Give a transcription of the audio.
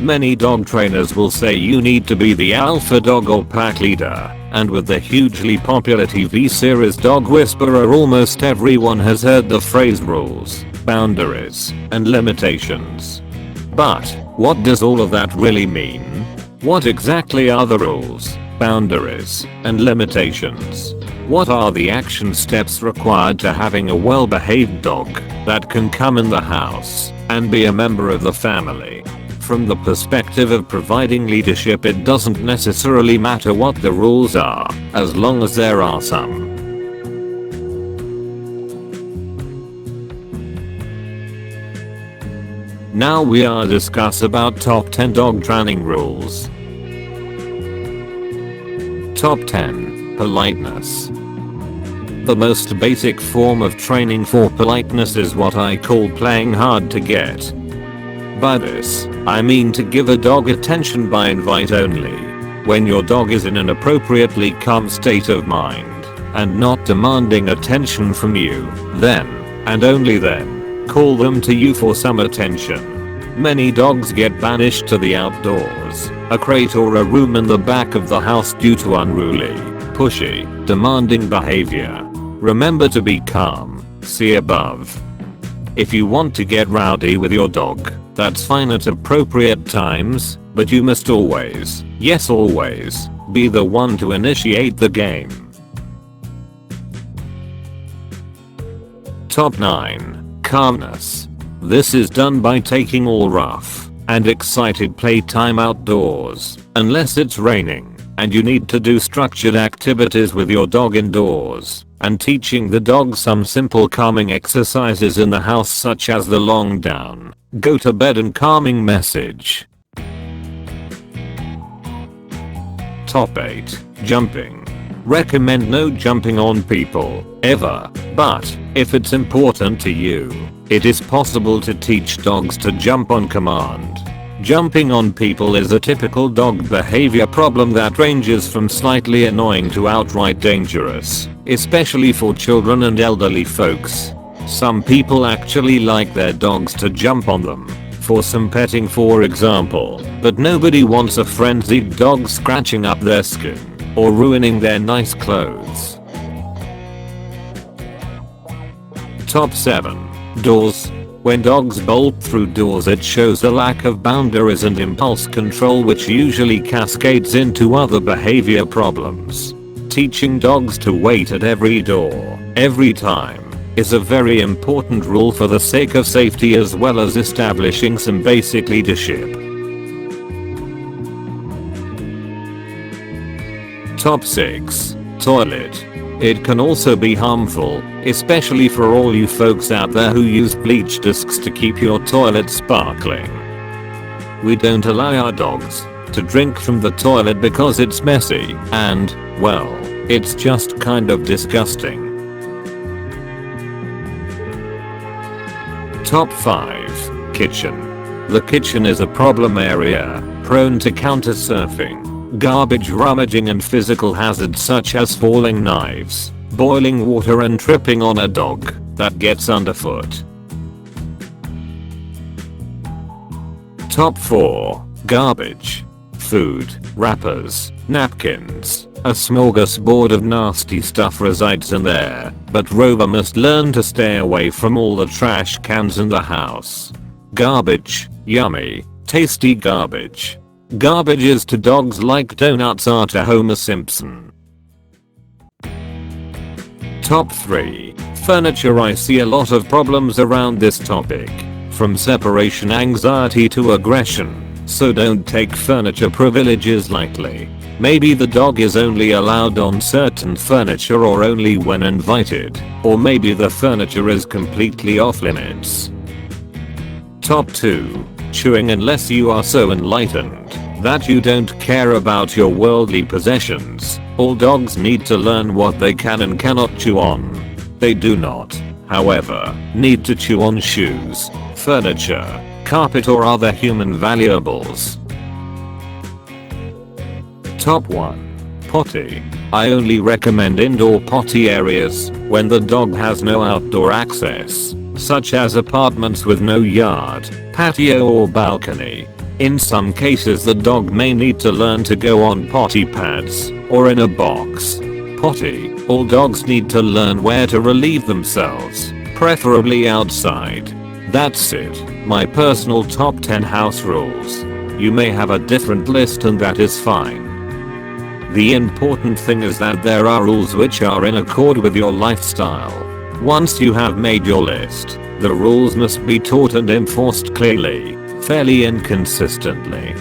Many dog trainers will say you need to be the alpha dog or pack leader, and with the hugely popular TV series Dog Whisperer, almost everyone has heard the phrase rules, boundaries, and limitations. But what does all of that really mean? What exactly are the rules, boundaries, and limitations? What are the action steps required to having a well-behaved dog that can come in the house and be a member of the family? From the perspective of providing leadership, it doesn't necessarily matter what the rules are, as long as there are some. Now we are discuss about top 10 dog training rules. Top 10. Politeness. The most basic form of training for politeness is what I call playing hard to get. By this, I mean to give a dog attention by invite only. When your dog is in an appropriately calm state of mind and not demanding attention from you, then, and only then, call them to you for some attention. Many dogs get banished to the outdoors, a crate or a room in the back of the house due to unruly, pushy, demanding behavior. Remember to be calm, see above. If you want to get rowdy with your dog, that's fine at appropriate times, but you must always, yes always, be the one to initiate the game. Top 9. Calmness. This is done by taking all rough and excited playtime outdoors, unless it's raining and you need to do structured activities with your dog indoors, and teaching the dog some simple calming exercises in the house such as the long down, go to bed and calming message. Top 8. Jumping. Recommend no jumping on people, ever, but if it's important to you, it is possible to teach dogs to jump on command. Jumping on people is a typical dog behavior problem that ranges from slightly annoying to outright dangerous, especially for children and elderly folks. Some people actually like their dogs to jump on them, for some petting for example, but nobody wants a frenzied dog scratching up their skin or ruining their nice clothes. Top 7. Doors. When dogs bolt through doors, it shows a lack of boundaries and impulse control, which usually cascades into other behavior problems. Teaching dogs to wait at every door, every time, is a very important rule for the sake of safety as well as establishing some basic leadership. Top 6. Toilet. It can also be harmful, especially for all you folks out there who use bleach discs to keep your toilet sparkling. We don't allow our dogs to drink from the toilet because it's messy and, well, it's just kind of disgusting. Top 5. Kitchen. The kitchen is a problem area, prone to counter surfing, garbage rummaging and physical hazards such as falling knives, boiling water and tripping on a dog that gets underfoot. Top 4. Garbage. Food, wrappers, napkins, a smorgasbord of nasty stuff resides in there, but Rover must learn to stay away from all the trash cans in the house. Garbage, yummy, tasty garbage. Garbages to dogs like donuts are to Homer Simpson. Top 3. Furniture. I see a lot of problems around this topic, from separation anxiety to aggression, so don't take furniture privileges lightly. Maybe the dog is only allowed on certain furniture or only when invited, or maybe the furniture is completely off limits. Top 2. Chewing. Unless you are so enlightened that you don't care about your worldly possessions, all dogs need to learn what they can and cannot chew on. They do not, however, need to chew on shoes, furniture, carpet or other human valuables. Top 1. Potty. I only recommend indoor potty areas when the dog has no outdoor access, such as apartments with no yard, patio or balcony. In some cases the dog may need to learn to go on potty pads, or in a box. Potty, all dogs need to learn where to relieve themselves, preferably outside. That's it, my personal top 10 house rules. You may have a different list and that is fine. The important thing is that there are rules which are in accord with your lifestyle. Once you have made your list, the rules must be taught and enforced clearly, fairly and consistently.